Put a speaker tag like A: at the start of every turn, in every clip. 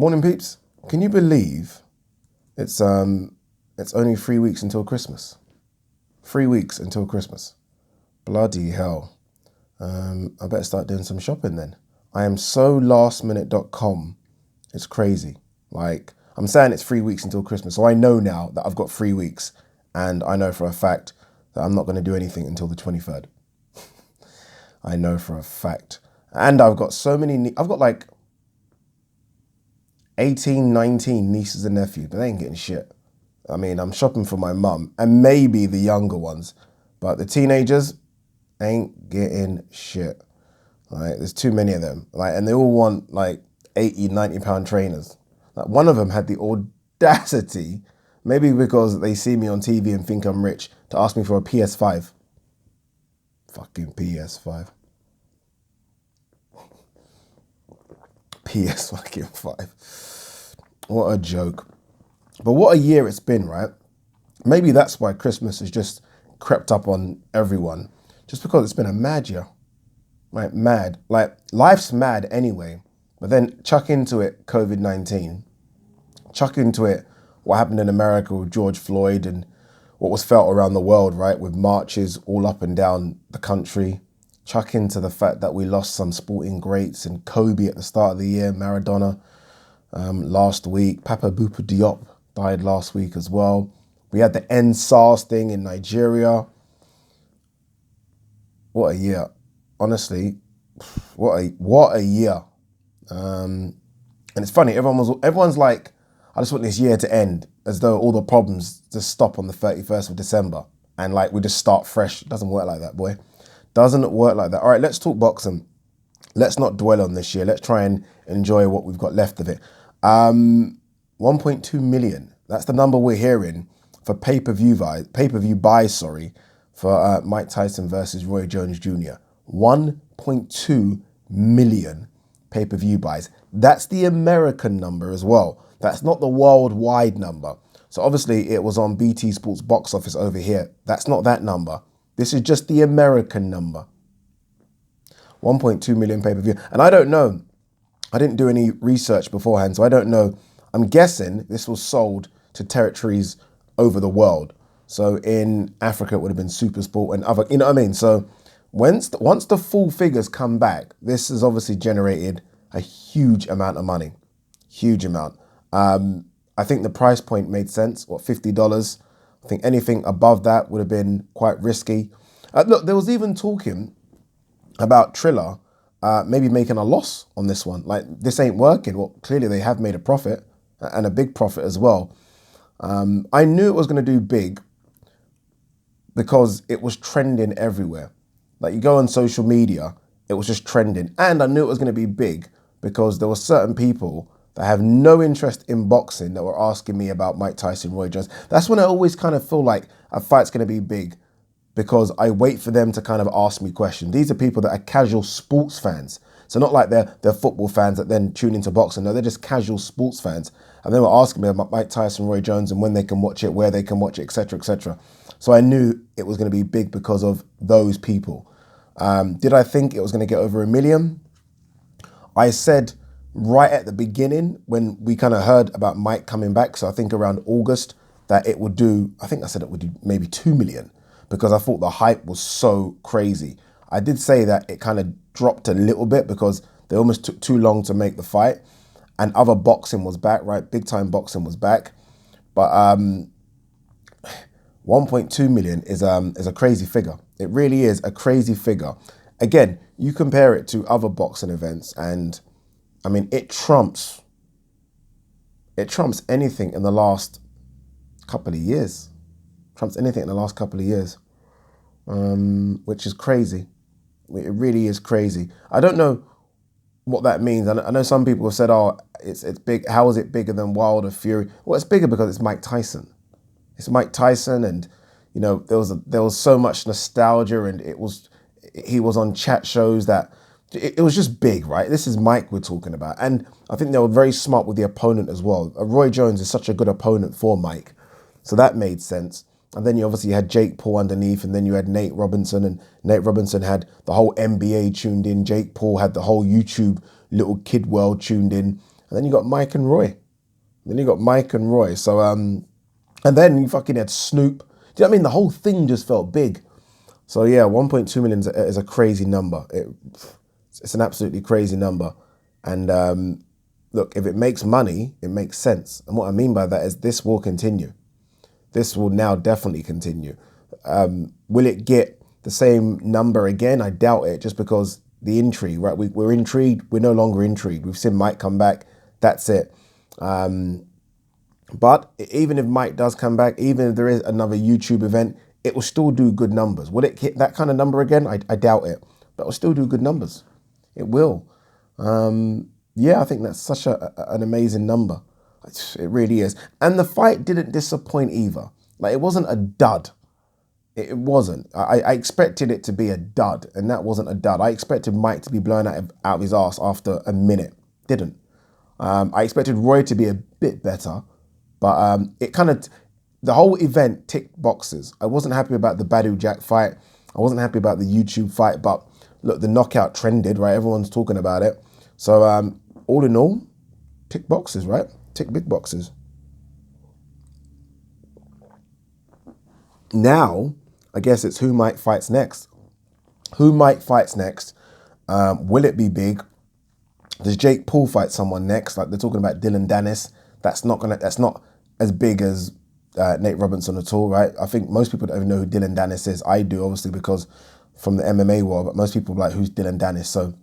A: Morning, peeps. Can you believe it's only 3 weeks until Christmas? 3 weeks until Christmas. Bloody hell. I better start doing some shopping then. I am so lastminute.com. It's crazy. Like, I'm saying it's 3 weeks until Christmas, so I know now that I've got 3 weeks, and I know for a fact that I'm not going to do anything until the 23rd. I know for a fact. And I've got so many, I've got like 18, 19 nieces and nephews, but they ain't getting shit. I mean, I'm shopping for my mum and maybe the younger ones, but the teenagers ain't getting shit. Like, there's too many of them. Like, and they all want like 80, 90 pound trainers. Like, one of them had the audacity, maybe because they see me on TV and think I'm rich, to ask me for a PS5. Fucking PS5. PS fucking 5. What a joke. But what a year it's been, right? Maybe that's why Christmas has just crept up on everyone. Just because it's been a mad year. Right, mad. Like, life's mad anyway. But then chuck into it COVID-19. Chuck into it what happened in America with George Floyd and what was felt around the world, right? With marches all up and down the country. Chuck into the fact that we lost some sporting greats and Kobe at the start of the year, Maradona last week, Papa Bouba Diop died last week as well. We had the End SARS thing in Nigeria. What a year. Honestly, what a year. And it's funny, everyone's like, I just want this year to end, as though all the problems just stop on the 31st of December and like we just start fresh. It doesn't work like that, boy. Doesn't work like that. All right, let's talk boxing. Let's not dwell on this year. Let's try and enjoy what we've got left of it. 1.2 million. That's the number we're hearing for pay-per-view buys, for Mike Tyson versus Roy Jones Jr. 1.2 million pay-per-view buys. That's the American number as well. That's not the worldwide number. So obviously it was on BT Sports box office over here. That's not that number. This is just the American number. 1.2 million pay-per-view. And I don't know. I didn't do any research beforehand, so I don't know. I'm guessing this was sold to territories over the world. So in Africa, it would have been SuperSport and other, you know what I mean? So once the full figures come back, this has obviously generated a huge amount of money. Huge amount. I think the price point made sense. What, $50? I think anything above that would have been quite risky. Look, there was even talking about Triller maybe making a loss on this one. Like, this ain't working. Well, clearly they have made a profit, and a big profit as well. I knew it was going to do big because it was trending everywhere. Like, you go on social media, it was just trending. And I knew it was going to be big because there were certain people that have no interest in boxing that were asking me about Mike Tyson, Roy Jones. That's when I always kind of feel like a fight's going to be big, because I wait for them to kind of ask me questions. These are people that are casual sports fans. So not like they're football fans that then tune into boxing. No, they're just casual sports fans. And they were asking me about Mike Tyson, Roy Jones, and when they can watch it, where they can watch it, etc., etc. So I knew it was going to be big because of those people. Did I think it was going to get over 1 million? I said right at the beginning when we kind of heard about Mike coming back, so I think around August, that it would do, I think I said it would do maybe 2 million, because I thought the hype was so crazy. I did say that it kind of dropped a little bit because they almost took too long to make the fight, and other boxing was back, right? Big time boxing was back. But 1.2 million is a crazy figure. It really is a crazy figure. Again, you compare it to other boxing events, and I mean, it trumps anything in the last couple of years. Trumps anything in the last couple of years, which is crazy. It really is crazy. I don't know what that means. I know some people have said, "Oh, it's big. How is it bigger than Wilder Fury?" Well, it's bigger because it's Mike Tyson. It's Mike Tyson, and you know there was so much nostalgia, and he was on chat shows that it was just big, right? This is Mike we're talking about, and I think they were very smart with the opponent as well. Roy Jones is such a good opponent for Mike, so that made sense. And then you obviously had Jake Paul underneath, and then you had Nate Robinson, and Nate Robinson had the whole NBA tuned in. Jake Paul had the whole YouTube little kid world tuned in. And then you got Mike and Roy. So, and then you fucking had Snoop. Do you know what I mean? The whole thing just felt big. So yeah, 1.2 million is a crazy number. It's an absolutely crazy number. And look, if it makes money, it makes sense. And what I mean by that is this will continue. This will now definitely continue. Will it get the same number again? I doubt it, just because the intrigue, right? We're intrigued. We're no longer intrigued. We've seen Mike come back. That's it. But even if Mike does come back, even if there is another YouTube event, it will still do good numbers. Will it hit that kind of number again? I doubt it. But it will still do good numbers. It will. Yeah, I think that's such an amazing number. It really is. And the fight didn't disappoint either. Like, it wasn't a dud. It wasn't. I expected it to be a dud, and that wasn't a dud. I expected Mike to be blown out of his ass after a minute. Didn't. I expected Roy to be a bit better, but it kind of, the whole event ticked boxes. I wasn't happy about the Badu Jack fight. I wasn't happy about the YouTube fight, but look, the knockout trended, right? Everyone's talking about it. So all in all, tick boxes, right? Tick big boxes. Now, I guess it's who Mike fights next. Who Mike fights next? Will it be big? Does Jake Paul fight someone next? Like, they're talking about Dylan Dennis. That's not as big as Nate Robinson at all, right? I think most people don't even know who Dylan Dennis is. I do, obviously, because from the MMA world, but most people are like, who's Dylan Dennis? So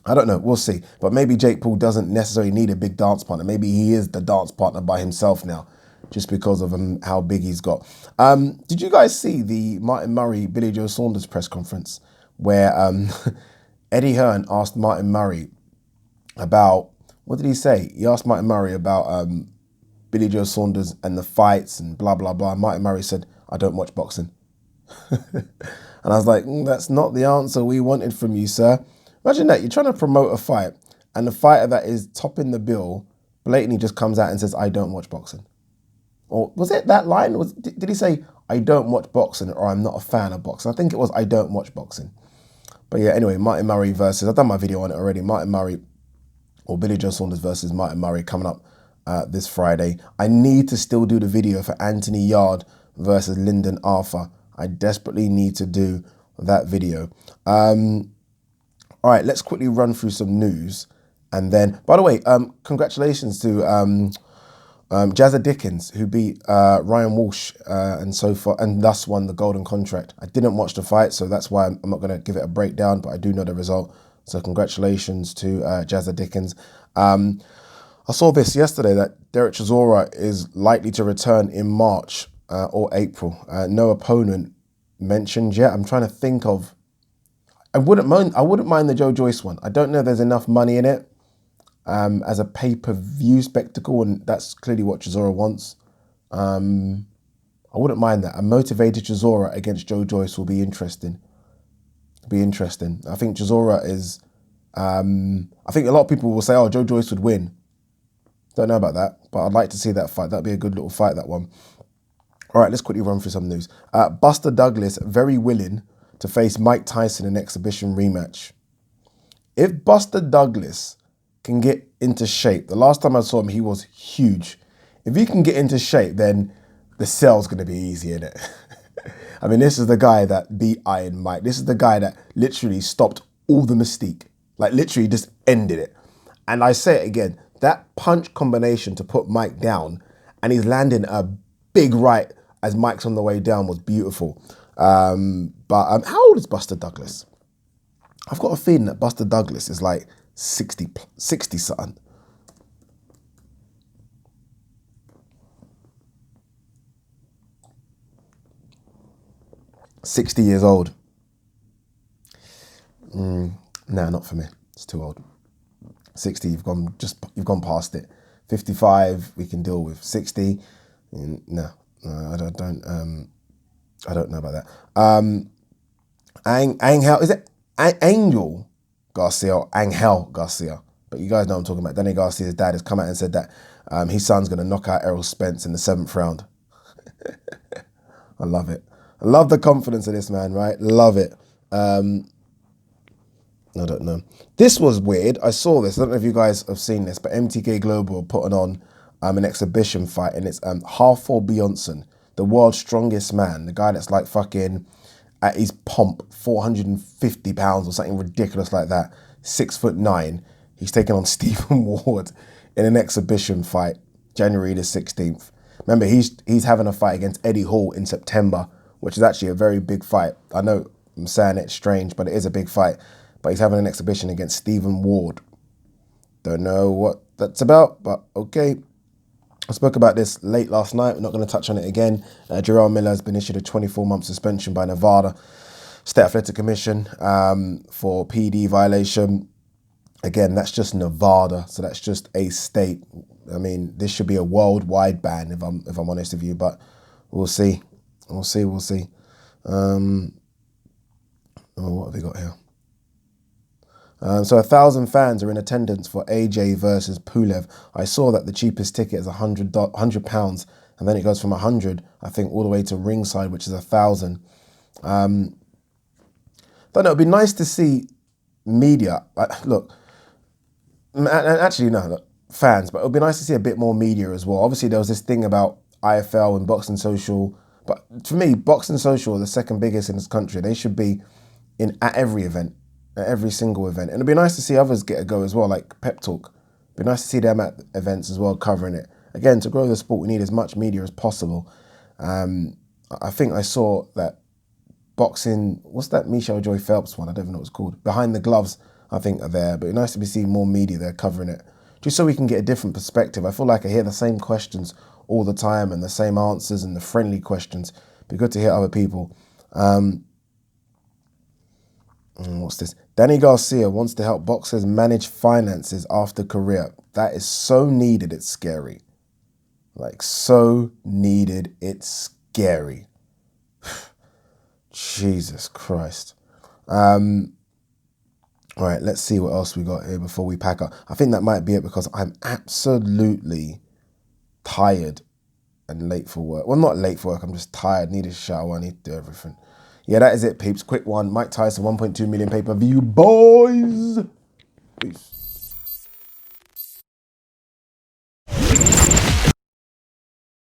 A: I don't know, we'll see. But maybe Jake Paul doesn't necessarily need a big dance partner. Maybe he is the dance partner by himself now, just because of how big he's got. Did you guys see the Martin Murray, Billy Joe Saunders press conference where Eddie Hearn asked Martin Murray about, what did he say? He asked Martin Murray about Billy Joe Saunders and the fights and blah, blah, blah. Martin Murray said, I don't watch boxing. And I was like, that's not the answer we wanted from you, sir. Imagine that, you're trying to promote a fight and the fighter that is topping the bill blatantly just comes out and says, I don't watch boxing. Or was it that line? Did he say, I don't watch boxing, or I'm not a fan of boxing? I think it was, I don't watch boxing. But yeah, anyway, Martin Murray versus, I've done my video on it already, Martin Murray or Billy Joe Saunders versus Martin Murray coming up this Friday. I need to still do the video for Anthony Yard versus Lyndon Arthur. I desperately need to do that video. All right, let's quickly run through some news. And then, by the way, congratulations to Jazza Dickens, who beat Ryan Walsh and so far, and thus won the golden contract. I didn't watch the fight, so that's why I'm not going to give it a breakdown, but I do know the result. So congratulations to Jazza Dickens. I saw this yesterday that Derek Chisora is likely to return in March or April. No opponent mentioned yet. I'm trying to think of. I wouldn't mind the Joe Joyce one. I don't know if there's enough money in it as a pay-per-view spectacle, and that's clearly what Chisora wants. I wouldn't mind that. A motivated Chisora against Joe Joyce will be interesting. I think Chisora is. I think a lot of people will say, "Oh, Joe Joyce would win." Don't know about that, but I'd like to see that fight. That'd be a good little fight, that one. All right, let's quickly run through some news. Buster Douglas very willing to face Mike Tyson in an exhibition rematch. If Buster Douglas can get into shape, the last time I saw him, he was huge. If he can get into shape, then the sell's going to be easy, isn't it? I mean, this is the guy that beat Iron Mike. This is the guy that literally stopped all the mystique. Like, literally just ended it. And I say it again, that punch combination to put Mike down, and he's landing a big right as Mike's on the way down, was beautiful. But how old is Buster Douglas? I've got a feeling that Buster Douglas is like 60 something. $60 years old. No, not for me. It's too old. 60, you've gone past it. 55, we can deal with. 60, no, I don't know about that. Angel, is it Angel Garcia or Angel Garcia? But you guys know what I'm talking about. Danny Garcia's dad has come out and said that his son's going to knock out Errol Spence in the 7th round. I love it. I love the confidence of this man, right? Love it. I don't know. This was weird. I saw this. I don't know if you guys have seen this, but MTK Global putting on an exhibition fight, and it's half for Beyonce, the world's strongest man, the guy that's like fucking at his pomp 450 pounds or something ridiculous like that, 6'9". He's taking on Stephen Ward in an exhibition fight, January the 16th. Remember, he's having a fight against Eddie Hall in September, which is actually a very big fight. I know I'm saying it's strange, but it is a big fight. But he's having an exhibition against Stephen Ward. Don't know what that's about, but okay. I spoke about this late last night. We're not going to touch on it again. Jarrell Miller has been issued a 24-month suspension by Nevada State Athletic Commission for PD violation. Again, that's just Nevada, so that's just a state. I mean, this should be a worldwide ban if I'm honest with you, but we'll see. We'll see. What have we got here? So 1,000 fans are in attendance for AJ versus Pulev. I saw that the cheapest ticket is £100, and then it goes from 100, I think, all the way to ringside, which is 1,000. Don't know. It'd be nice to see media. Look, actually no, look, fans, but it'd be nice to see a bit more media as well. Obviously, there was this thing about IFL and Boxing Social, but for me, Boxing Social are the second biggest in this country. They should be at every event. At every single event. And it'd be nice to see others get a go as well, like Pep Talk. It'd be nice to see them at events as well, covering it. Again, to grow the sport, we need as much media as possible. I think I saw that boxing, what's that Michelle Joy Phelps one? I don't even know what it's called. Behind the Gloves, I think, are there. But it'd be nice to be seeing more media there covering it, just so we can get a different perspective. I feel like I hear the same questions all the time and the same answers and the friendly questions. It'd be good to hear other people. What's this? Danny Garcia wants to help boxers manage finances after career. That is so needed, it's scary. Like, so needed, it's scary. Jesus Christ. All right, let's see what else we got here before we pack up. I think that might be it because I'm absolutely tired and late for work. Well, not late for work, I'm just tired, need a shower, I need to do everything. Yeah, that is it, peeps. Quick one. Mike Tyson, 1.2 million pay-per-view, boys. Peace.